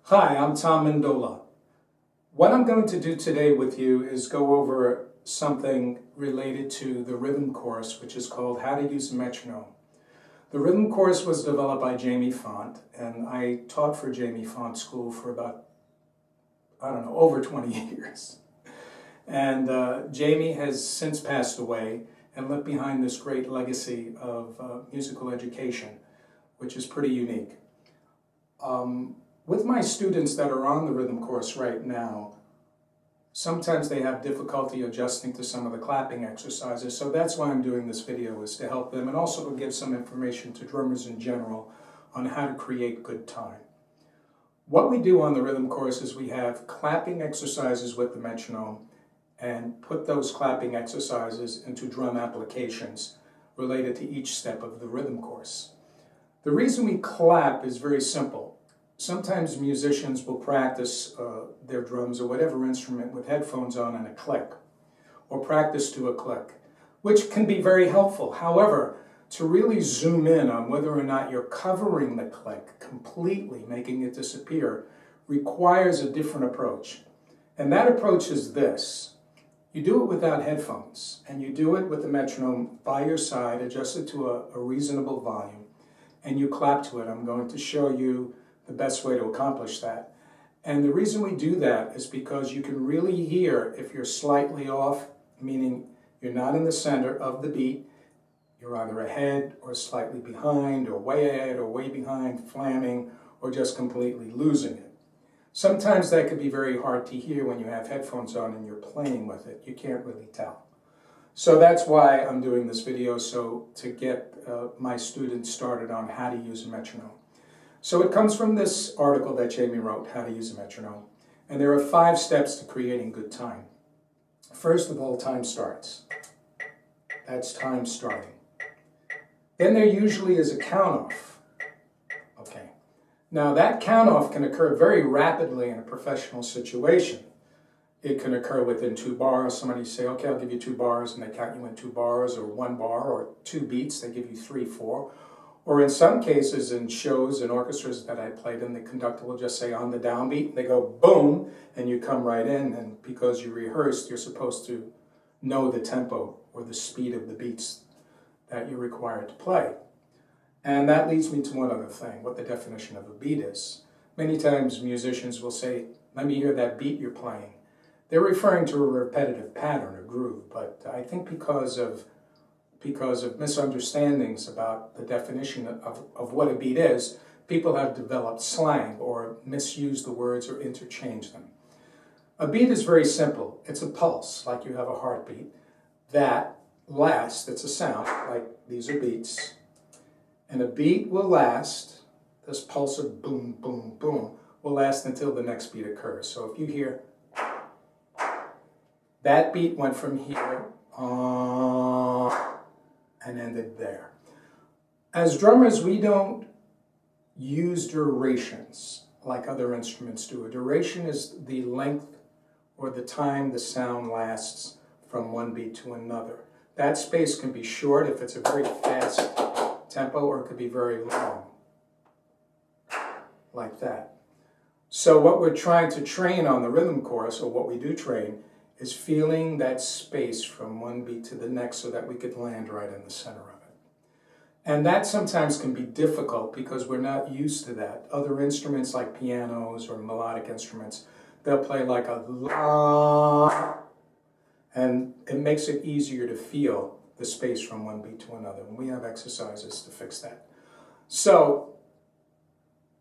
Hi, I'm Tom Mendola. What I'm going to do today with you is go over something related to the rhythm course, which is called How to Use a Metronome. The rhythm course was developed by Jamie Faunt, and I taught for Jamie Faunt School for about, over 20 years. And Jamie has since passed away and left behind this great legacy of musical education, which is pretty unique. With my students that are on the rhythm course right now, sometimes they have difficulty adjusting to some of the clapping exercises, so that's why I'm doing this video, is to help them and also to give some information to drummers in general on how to create good time. What we do on the rhythm course is we have clapping exercises with the metronome and put those clapping exercises into drum applications related to each step of the rhythm course. The reason we clap is very simple. Sometimes musicians will practice their drums or whatever instrument with headphones on and a click, or practice to a click, which can be very helpful. However, to really zoom in on whether or not you're covering the click completely, making it disappear, requires a different approach. And that approach is this. You do it without headphones, and you do it with the metronome by your side, adjusted to a reasonable volume, and you clap to it. I'm going to show you the best way to accomplish that. And the reason we do that is because you can really hear if you're slightly off, meaning you're not in the center of the beat, you're either ahead or slightly behind or way ahead or way behind, flamming, or just completely losing it. Sometimes that could be very hard to hear when you have headphones on and you're playing with it. You can't really tell. So that's why I'm doing this video, so to get my students started on how to use a metronome. So it comes from this article that Jamie wrote, How to Use a Metronome. And there are 5 steps to creating good time. First of all, time starts. That's time starting. Then there usually is a count-off. Okay. Now that count-off can occur very rapidly in a professional situation. It can occur within 2 bars. Somebody say, okay, I'll give you 2 bars, and they count you in 2 bars, or 1 bar, or 2 beats, they give you 3, 4. Or in some cases, in shows and orchestras that I played in, the conductor will just say on the downbeat, they go boom, and you come right in, and because you rehearsed, you're supposed to know the tempo or the speed of the beats that you're required to play. And that leads me to one other thing, what the definition of a beat is. Many times musicians will say, let me hear that beat you're playing. They're referring to a repetitive pattern or groove, but I think because of misunderstandings about the definition of what a beat is, people have developed slang or misused the words or interchanged them. A beat is very simple. It's a pulse, like you have a heartbeat, that lasts. It's a sound, like these are beats. And a beat will last, this pulse of boom, boom, boom, will last until the next beat occurs. So if you hear, that beat went from here and ended there. As drummers, we don't use durations like other instruments do. A duration is the length or the time the sound lasts from one beat to another. That space can be short if it's a very fast tempo, or it could be very long, like that. So what we're trying to train on the rhythm course, or what we do train, is feeling that space from one beat to the next so that we could land right in the center of it. And that sometimes can be difficult because we're not used to that. Other instruments like pianos or melodic instruments, they'll play like a la, and it makes it easier to feel the space from one beat to another. And we have exercises to fix that. So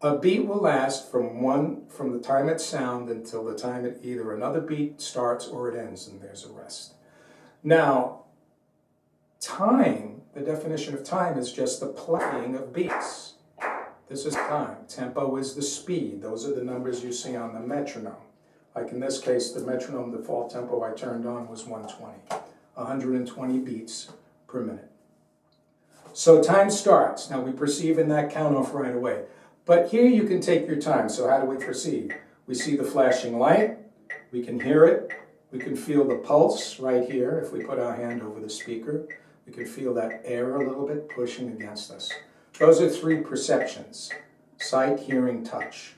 a beat will last from the time it's sound until the time it either another beat starts or it ends, and there's a rest. Now, time, the definition of time is just the playing of beats. This is time. Tempo is the speed. Those are the numbers you see on the metronome. Like in this case, the metronome default tempo I turned on was 120. 120 beats per minute. So time starts. Now we perceive in that count off right away. But here you can take your time. So how do we proceed? We see the flashing light. We can hear it. We can feel the pulse right here. If we put our hand over the speaker, we can feel that air a little bit pushing against us. Those are 3 perceptions: sight, hearing, touch.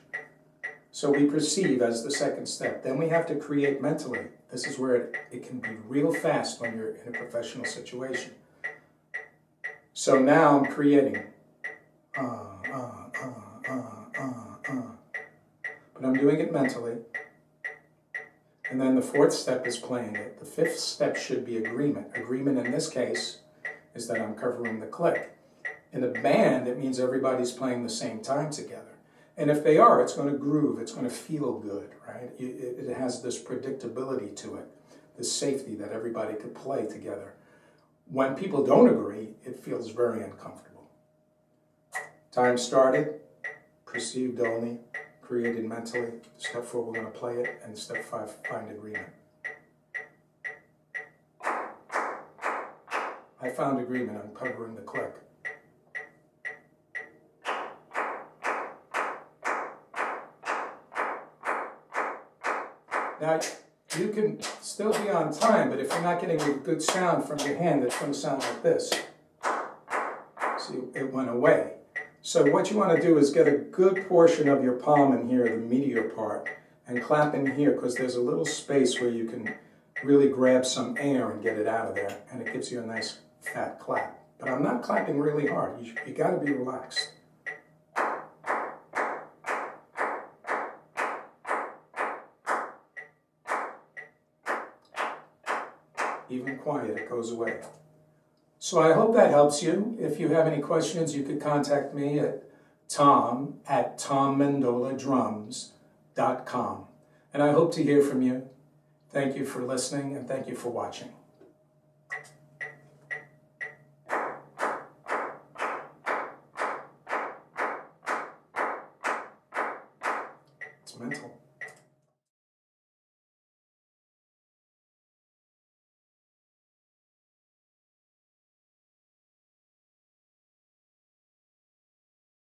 So we perceive as the second step. Then we have to create mentally. This is where it can be real fast when you're in a professional situation. So now I'm creating. But I'm doing it mentally. And then the fourth step is playing it. The fifth step should be agreement. Agreement in this case is that I'm covering the click. In a band, it means everybody's playing the same time together. And if they are, it's going to groove, it's going to feel good, right? It has this predictability to it, this safety that everybody could play together. When people don't agree, it feels very uncomfortable. Time started, perceived only, created mentally. Step 4, we're going to play it, and step 5, find agreement. I found agreement, I'm covering the click. Now, you can still be on time, but if you're not getting a good sound from your hand, it's going to sound like this. See, it went away. So what you want to do is get a good portion of your palm in here, the meatier part, and clap in here, because there's a little space where you can really grab some air and get it out of there, and it gives you a nice fat clap. But I'm not clapping really hard. You got to be relaxed. Even quiet, it goes away. So I hope that helps you. If you have any questions, you could contact me at tom@tommendoladrums.com. And I hope to hear from you. Thank you for listening, and thank you for watching. It's mental.